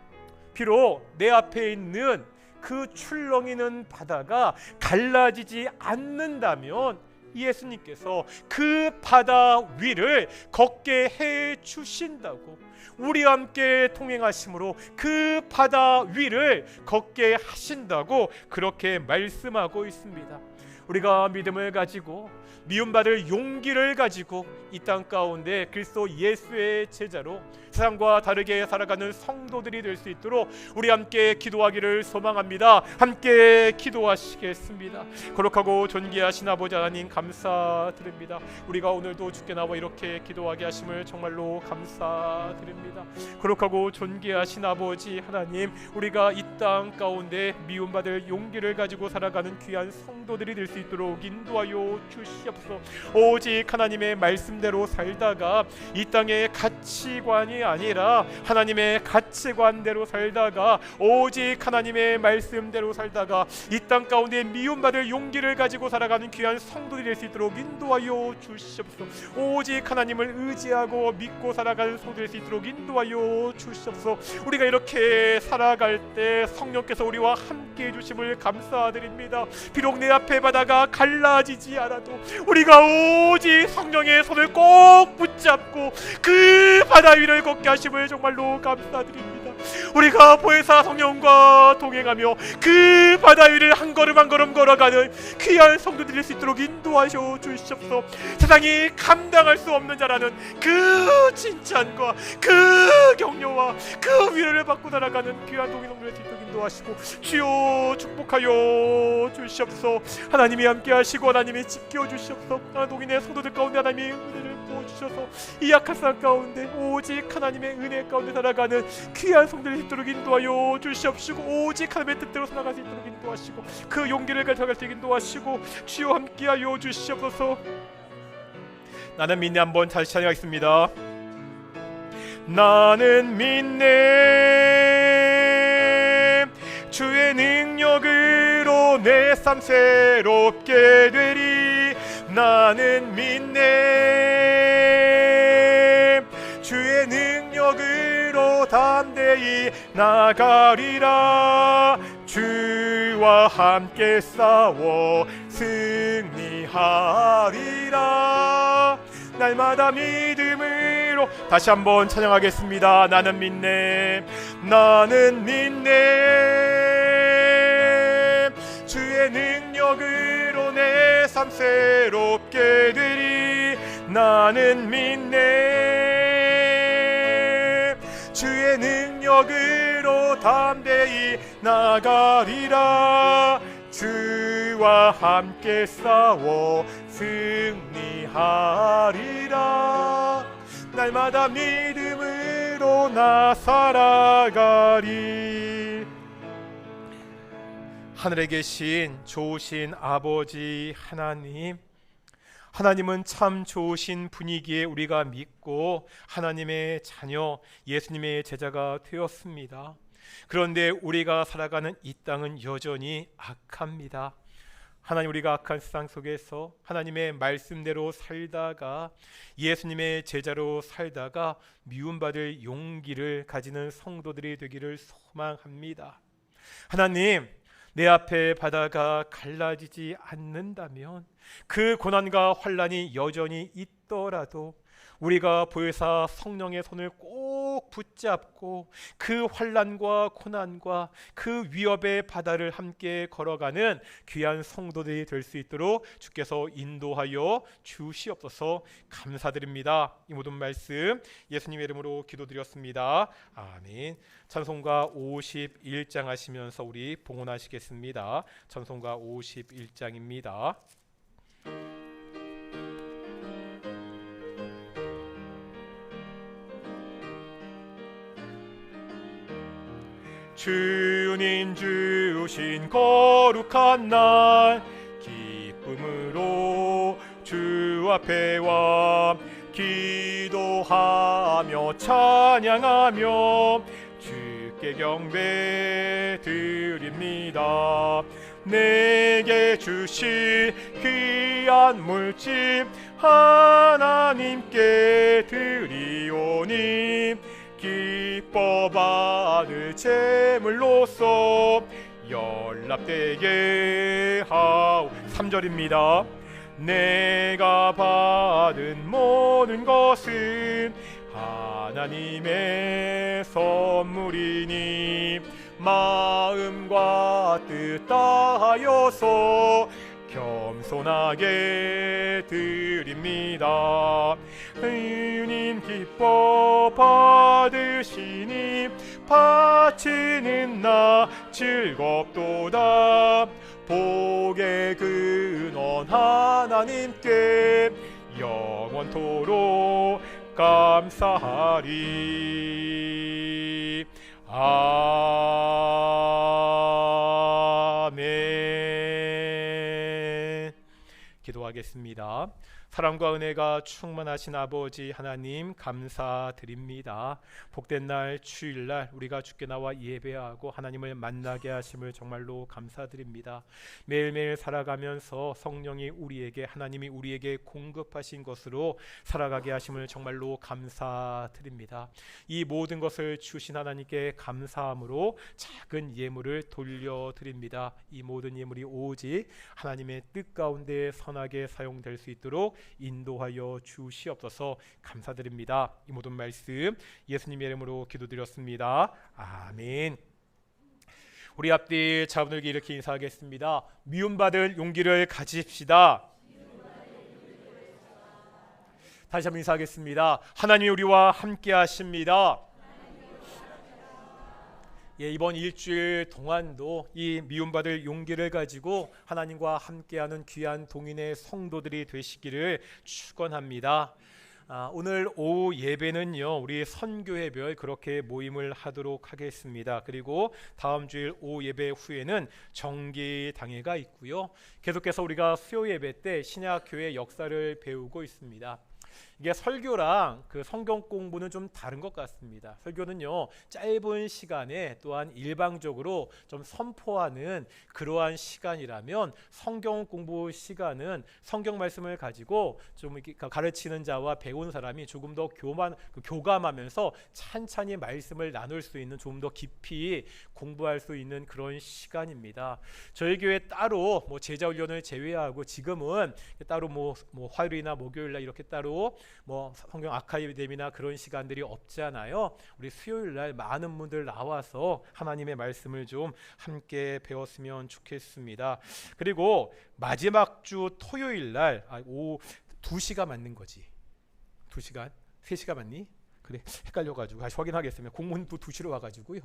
비록 내 앞에 있는 그 출렁이는 바다가 갈라지지 않는다면 예수님께서 그 바다 위를 걷게 해 주신다고, 우리와 함께 통행하심으로 그 바다 위를 걷게 하신다고 그렇게 말씀하고 있습니다. 우리가 믿음을 가지고 미움받을 용기를 가지고 이 땅 가운데 그리스도 예수의 제자로 세상과 다르게 살아가는 성도들이 될 수 있도록 우리 함께 기도하기를 소망합니다. 함께 기도하시겠습니다. 거룩하고 존귀하신 아버지 하나님, 감사드립니다. 우리가 오늘도 주께 나와 이렇게 기도하게 하심을 정말로 감사드립니다. 거룩하고 존귀하신 아버지 하나님, 우리가 이 땅 가운데 미움받을 용기를 가지고 살아가는 귀한 성도들이 될 수 있도록 인도하여 주시옵소서. 오직 하나님의 말씀대로 살다가 이 땅의 가치관이 아니라 하나님의 가치관대로 살다가, 오직 하나님의 말씀대로 살다가 이 땅 가운데 미움받을 용기를 가지고 살아가는 귀한 성도들이 될 수 있도록 인도하여 주시옵소서. 오직 하나님을 의지하고 믿고 살아가는 성도들이 될 수 있도록 인도하여 주시옵소서. 우리가 이렇게 살아갈 때 성령께서 우리와 함께 해주심을 감사드립니다. 비록 내 앞에 바다가 갈라지지 않아도 우리가 오직 성령의 손을 꼭 붙잡고 그 바다 위를 걷게 하심을 정말로 감사드립니다. 우리가 보혜사 성령과 동행하며 그 바다 위를 한 걸음 한 걸음 걸어가는 귀한 성도들이 될 수 있도록 인도하셔 주시옵소서. 세상이 감당할 수 없는 자라는 그 칭찬과 그 격려와 그 위로를 받고 살아가는 귀한 동행성도들 될 수 있도록 인도하시고 주여 축복하여 주시옵소서. 하나님이 함께 하시고 하나님이 지켜주시옵소서. 동인의 성도들 가운데 하나님이 은혜를 부어주셔서 이 약한 삶 가운데 오직 하나님의 은혜 가운데 살아가는 귀한 성도들 있도록 인도하여 주시옵시고, 오직 하나님의 뜻대로 살아갈 수 있도록 인도하시고 그 용기를 가져갈 수 있도록 인도하시고 주여 함께하여 주시옵소서. 나는 믿네. 한번 다시 찬양하겠습니다. 나는 믿네. 주의 능력으로 내 삶 새롭게 되리. 나는 믿네. 주의 능력으로 담대히 나가리라. 주와 함께 싸워 승리하리라. 날마다 믿음으로 다시 한번 찬양하겠습니다. 나는 믿네. 나는 믿네. 주의 능력으로 내 삶 새롭게 되리. 나는 믿네. 주의 능력으로 담대히 나가리라. 주와 함께 싸워 승리하리라. 날마다 믿음으로 나 살아가리. 하늘에 계신 좋으신 아버지 하나님, 하나님은 참 좋으신 분이기에 우리가 믿고 하나님의 자녀, 예수님의 제자가 되었습니다. 그런데 우리가 살아가는 이 땅은 여전히 악합니다. 하나님, 우리가 악한 세상 속에서 하나님의 말씀대로 살다가 예수님의 제자로 살다가 미움받을 용기를 가지는 성도들이 되기를 소망합니다. 하나님, 내 앞에 바다가 갈라지지 않는다면, 그 고난과 환난이 여전히 있더라도 우리가 보혜사 성령의 손을 꼭 붙잡고 그 환난과 고난과 그 위협의 바다를 함께 걸어가는 귀한 성도들이 될 수 있도록 주께서 인도하여 주시옵소서. 감사드립니다. 이 모든 말씀 예수님의 이름으로 기도드렸습니다. 아멘. 찬송가 51장 하시면서 우리 봉헌하시겠습니다. 찬송가 51장입니다. 주님 주신 거룩한 날 기쁨으로 주 앞에 와 기도하며 찬양하며 주께 경배 드립니다. 내게 주신 귀한 물집 하나님께 드리오니 기뻐 받을 제물로서 연락되게 하오. 3절입니다. 내가 받은 모든 것은 하나님의 선물이니 마음과 뜻 다하여서 겸손하게 드립니다. 주님 기뻐 받으시니 바치는 나 즐겁도다. 복의 근원 하나님께 영원토록 감사하리. 아멘. 기도하겠습니다. 사랑과 은혜가 충만하신 아버지 하나님 감사드립니다. 복된 날 주일날 우리가 주께 나와 예배하고 하나님을 만나게 하심을 정말로 감사드립니다. 매일매일 살아가면서 성령이 우리에게 하나님이 우리에게 공급하신 것으로 살아가게 하심을 정말로 감사드립니다. 이 모든 것을 주신 하나님께 감사함으로 작은 예물을 돌려드립니다. 이 모든 예물이 오직 하나님의 뜻 가운데 선하게 사용될 수 있도록 인도하여 주시옵소서. 감사드립니다. 이 모든 말씀 예수님의 이름으로 기도드렸습니다. 아멘. 우리 앞뒤 자분을 이렇게 인사하겠습니다. 미움받을 용기를 가집시다. 다시 한번 인사하겠습니다. 하나님이 우리와 함께 하십니다. 이번 일주일 동안도 이 미움받을 용기를 가지고 하나님과 함께하는 귀한 동인의 성도들이 되시기를 축원합니다. 오늘 오후 예배는요 우리 선교회별 그렇게 모임을 하도록 하겠습니다. 그리고 다음 주일 오후 예배 후에는 정기당회가 있고요. 계속해서 우리가 수요 예배 때 신약교회 역사를 배우고 있습니다. 이게 설교랑 그 성경 공부는 좀 다른 것 같습니다. 설교는요 짧은 시간에 또한 일방적으로 좀 선포하는 그러한 시간이라면 성경 공부 시간은 성경 말씀을 가지고 좀 이렇게 가르치는 자와 배운 사람이 조금 더 교감하면서 찬찬히 말씀을 나눌 수 있는 좀 더 깊이 공부할 수 있는 그런 시간입니다. 저희 교회 따로 제자 훈련을 제외하고 지금은 따로 화요일이나 목요일날 이렇게 따로 성경 아카데미나 그런 시간들이 없잖아요. 우리 수요일날 많은 분들 나와서 하나님의 말씀을 좀 함께 배웠으면 좋겠습니다. 그리고 마지막 주 토요일날 오후 2시가 맞는 거지. 2시간? 3시가 맞니? 그래 헷갈려가지고 다시 확인하겠습니다. 공문부 2시로 와가지고요.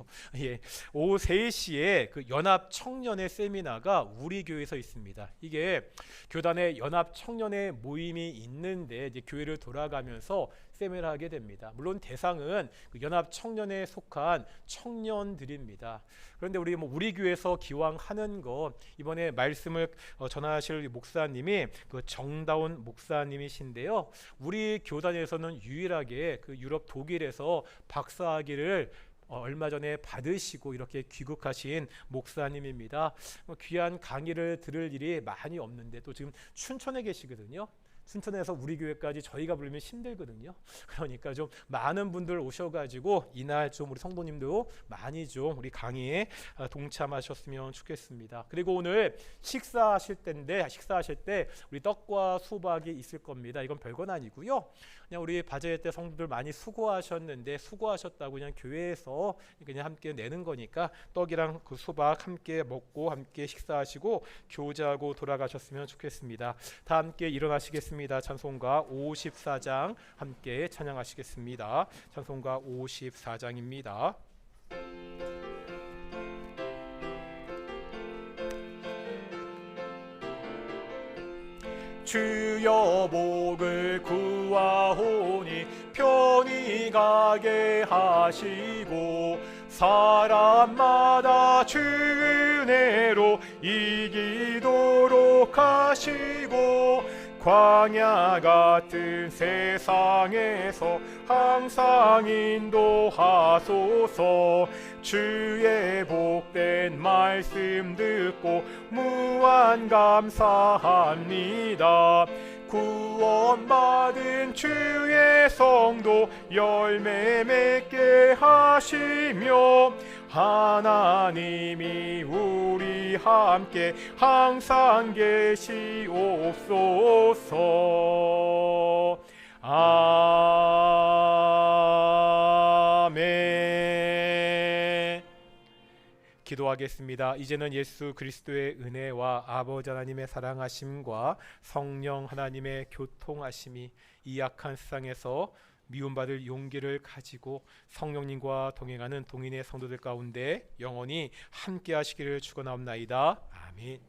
오후 3시에 그 연합 청년의 세미나가 우리 교회에서 있습니다. 이게 교단의 연합 청년의 모임이 있는데 이제 교회를 돌아가면서 세미나를 하게 됩니다. 물론 대상은 그 연합 청년에 속한 청년들입니다. 그런데 우리 교회에서 기왕 하는 거 이번에 말씀을 전하실 목사님이 그 정다운 목사님이신데요. 우리 교단에서는 유일하게 그 유럽 독일에서 박사학위를 얼마 전에 받으시고 이렇게 귀국하신 목사님입니다. 귀한 강의를 들을 일이 많이 없는데 또 지금 춘천에 계시거든요. 춘천에서 우리 교회까지 저희가 부르면 힘들거든요. 그러니까 좀 많은 분들 오셔가지고 이날 좀 우리 성도님도 많이 좀 우리 강의에 동참하셨으면 좋겠습니다. 그리고 오늘 식사하실 때 우리 떡과 수박이 있을 겁니다. 이건 별건 아니고요. 그냥 우리 바제 때 성도들 많이 수고하셨다고 그냥 교회에서 그냥 함께 내는 거니까 떡이랑 그 수박 함께 먹고 함께 식사하시고 교제하고 돌아가셨으면 좋겠습니다. 다 함께 일어나시겠습니다. 찬송가 54장 함께 찬양하시겠습니다. 찬송가 54장입니다. 주여 복을 구하오니 편히 가게 하시고 사람마다 주 은혜로 이기도록 하시고 광야 같은 세상에서 항상 인도하소서. 주의 복된 말씀 듣고 무한 감사합니다. 구원받은 주의 성도 열매 맺게 하시며 하나님이 우리 우리 함께 항상 계시옵소서. 아멘. 기도하겠습니다. 이제는 예수 그리스도의 은혜와 아버지 하나님의 사랑하심과 성령 하나님의 교통하심이 이 악한 세상에서 미움받을 용기를 가지고 성령님과 동행하는 동인의 성도들 가운데 영원히 함께 하시기를 축원하옵나이다. 아멘.